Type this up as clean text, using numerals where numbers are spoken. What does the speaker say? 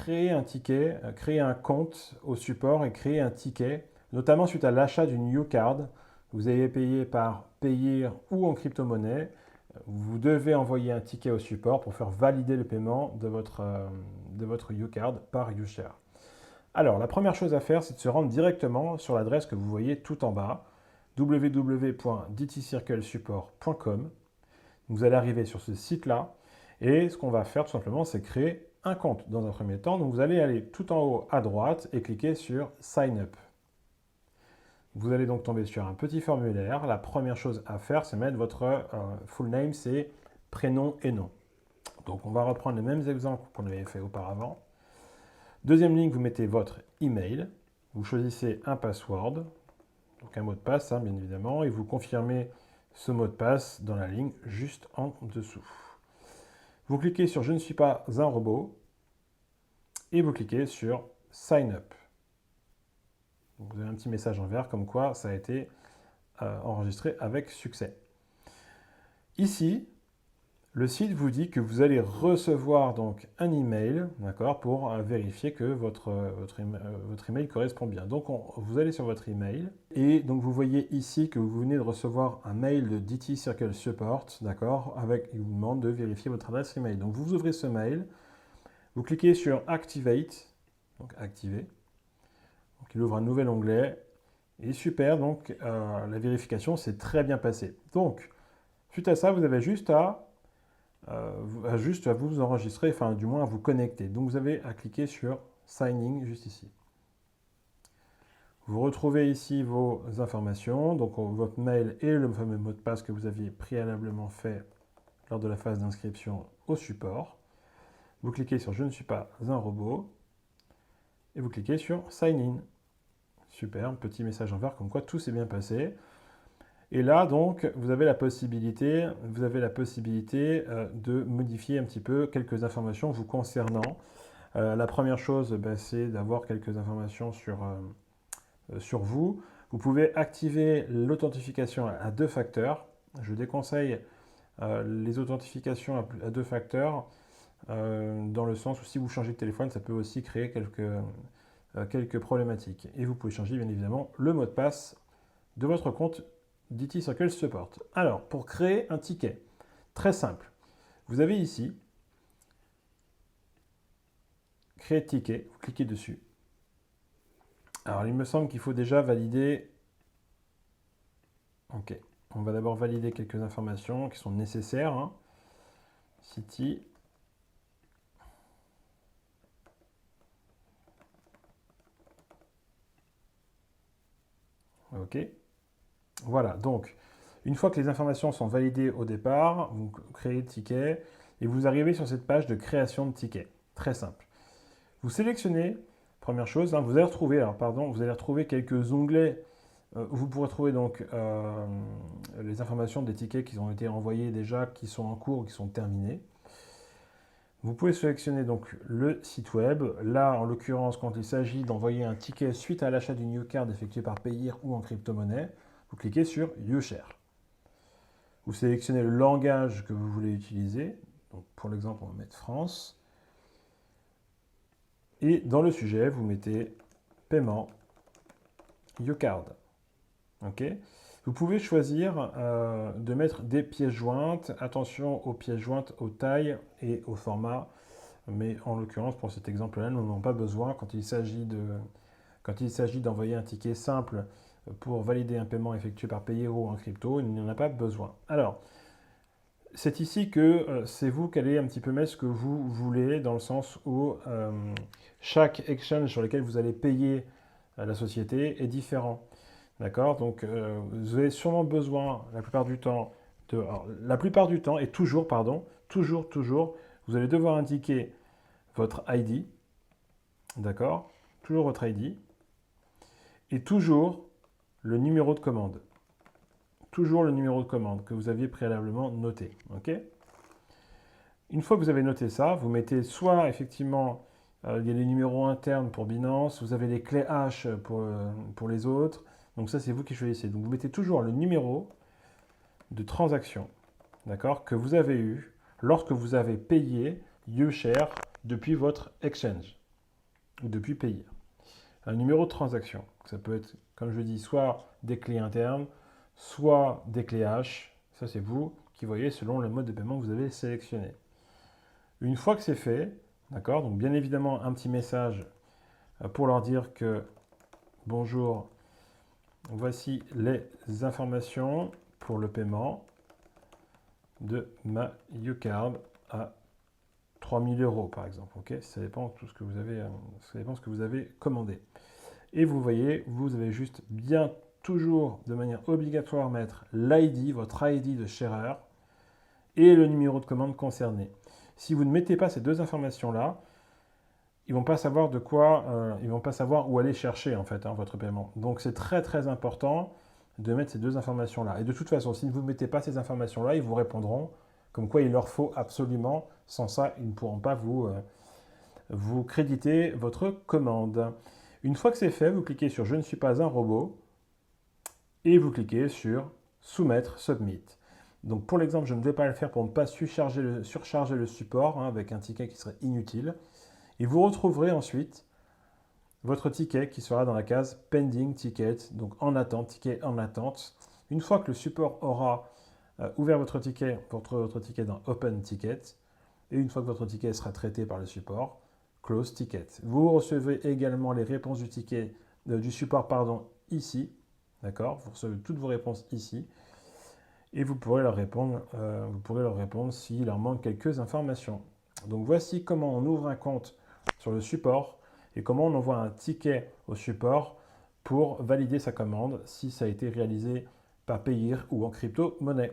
créer un ticket, créer un compte au support et créer un ticket, notamment suite à l'achat d'une UCard. Vous avez payé par Payeer ou en crypto-monnaie. Vous devez envoyer un ticket au support pour faire valider le paiement de votre UCard par UShare. Alors, la première chose à faire, c'est de se rendre directement sur l'adresse que vous voyez tout en bas, www.dtcirclesupport.com. Vous allez arriver sur ce site-là et ce qu'on va faire tout simplement, c'est créer un compte dans un premier temps. Donc, vous allez aller tout en haut à droite et cliquer sur Sign Up. Vous allez donc tomber sur un petit formulaire. La première chose à faire, c'est mettre votre full name, c'est prénom et nom. Donc, on va reprendre les mêmes exemples qu'on avait fait auparavant. Deuxième ligne, vous mettez votre email. Vous choisissez un password, donc un mot de passe, bien évidemment, et vous confirmez ce mot de passe dans la ligne juste en dessous. Vous cliquez sur « Je ne suis pas un robot » et vous cliquez sur « Sign up ». Vous avez un petit message en vert comme quoi ça a été enregistré avec succès. Ici, le site vous dit que vous allez recevoir donc un email, d'accord, pour vérifier que votre email correspond bien. Donc vous allez sur votre email et donc vous voyez ici que vous venez de recevoir un mail de DT Circle Support, d'accord, il vous demande de vérifier votre adresse email. Donc vous ouvrez ce mail, vous cliquez sur Activate, donc activer. Donc il ouvre un nouvel onglet et super, donc la vérification s'est très bien passée. Donc suite à ça, vous avez juste à vous enregistrer, enfin du moins à vous connecter. Donc vous avez à cliquer sur Sign In juste ici. Vous retrouvez ici vos informations, donc votre mail et le fameux mot de passe que vous aviez préalablement fait lors de la phase d'inscription au support. Vous cliquez sur Je ne suis pas un robot et vous cliquez sur Sign In. Super, un petit message en vert comme quoi tout s'est bien passé. Et là, donc, vous avez la possibilité de modifier un petit peu quelques informations vous concernant. La première chose, c'est d'avoir quelques informations sur vous. Vous pouvez activer l'authentification à deux facteurs. Je déconseille les authentifications à deux facteurs dans le sens où si vous changez de téléphone, ça peut aussi créer quelques problématiques. Et vous pouvez changer, bien évidemment, le mot de passe de votre compte DT Circle Support. Alors, pour créer un ticket, très simple. Vous avez ici, créer ticket, vous cliquez dessus. Alors, il me semble qu'il faut déjà valider. Ok, on va d'abord valider quelques informations qui sont nécessaires. City. Ok. Voilà, donc, une fois que les informations sont validées au départ, vous créez le ticket et vous arrivez sur cette page de création de ticket. Très simple. Vous sélectionnez, première chose, vous allez retrouver quelques onglets où vous pourrez trouver donc les informations des tickets qui ont été envoyés déjà, qui sont en cours ou qui sont terminés. Vous pouvez sélectionner donc le site web. Là, en l'occurrence, quand il s'agit d'envoyer un ticket suite à l'achat d'une UCard effectuée par Payeer ou en crypto-monnaie, vous cliquez sur UShare. Vous sélectionnez le langage que vous voulez utiliser. Donc, pour l'exemple, on va mettre France. Et dans le sujet, vous mettez paiement UCard. Ok. Vous pouvez choisir de mettre des pièces jointes. Attention aux pièces jointes, aux tailles et au format. Mais en l'occurrence, pour cet exemple-là, nous n'en avons pas besoin. Quand il s'agit d'envoyer un ticket simple pour valider un paiement effectué par Payeer ou en crypto, il n'y en a pas besoin. Alors, c'est ici que c'est vous qui allez un petit peu mettre ce que vous voulez, dans le sens où chaque exchange sur lequel vous allez payer la société est différent. D'accord? Donc, vous avez sûrement besoin, la plupart du temps, et toujours, vous allez devoir indiquer votre ID, d'accord? Toujours votre ID, et toujours le numéro de commande. Toujours le numéro de commande que vous aviez préalablement noté. Ok. Une fois que vous avez noté ça, vous mettez soit effectivement, il y a les numéros internes pour Binance, vous avez les clés H pour les autres. Donc ça, c'est vous qui choisissez. Donc vous mettez toujours le numéro de transaction, d'accord, que vous avez eu lorsque vous avez payé UShare depuis votre exchange. ou depuis payer. Un numéro de transaction, ça peut être, comme je dis, soit des clés internes, soit des clés hash. Ça, c'est vous qui voyez selon le mode de paiement que vous avez sélectionné. Une fois que c'est fait, d'accord, donc bien évidemment un petit message pour leur dire que bonjour, voici les informations pour le paiement de ma YouCard à 3000 € par exemple. Ok, ça dépend de tout ce que vous avez, ça dépend de ce que vous avez commandé. Et vous voyez, vous avez juste bien toujours de manière obligatoire mettre l'ID, votre ID de sharer et le numéro de commande concerné. Si vous ne mettez pas ces deux informations-là, ils vont pas savoir de quoi, ils vont pas savoir où aller chercher en fait votre paiement. Donc c'est très très important de mettre ces deux informations-là. Et de toute façon, si vous ne mettez pas ces informations-là, ils vous répondront comme quoi il leur faut absolument. Sans ça, ils ne pourront pas vous créditer votre commande. Une fois que c'est fait, vous cliquez sur « Je ne suis pas un robot » et vous cliquez sur « Soumettre, Submit ». Donc pour l'exemple, je ne vais pas le faire pour ne pas surcharger le support avec un ticket qui serait inutile. Et vous retrouverez ensuite votre ticket qui sera dans la case « Pending Ticket », donc en attente, ticket en attente. Une fois que le support aura ouvert votre ticket dans « Open Ticket », et une fois que votre ticket sera traité par le support, Close Ticket. Vous recevez également les réponses du support ici. D'accord? Vous recevez toutes vos réponses ici. Et vous pourrez leur répondre s'il leur manque quelques informations. Donc voici comment on ouvre un compte sur le support et comment on envoie un ticket au support pour valider sa commande si ça a été réalisé par Payeer ou en crypto-monnaie.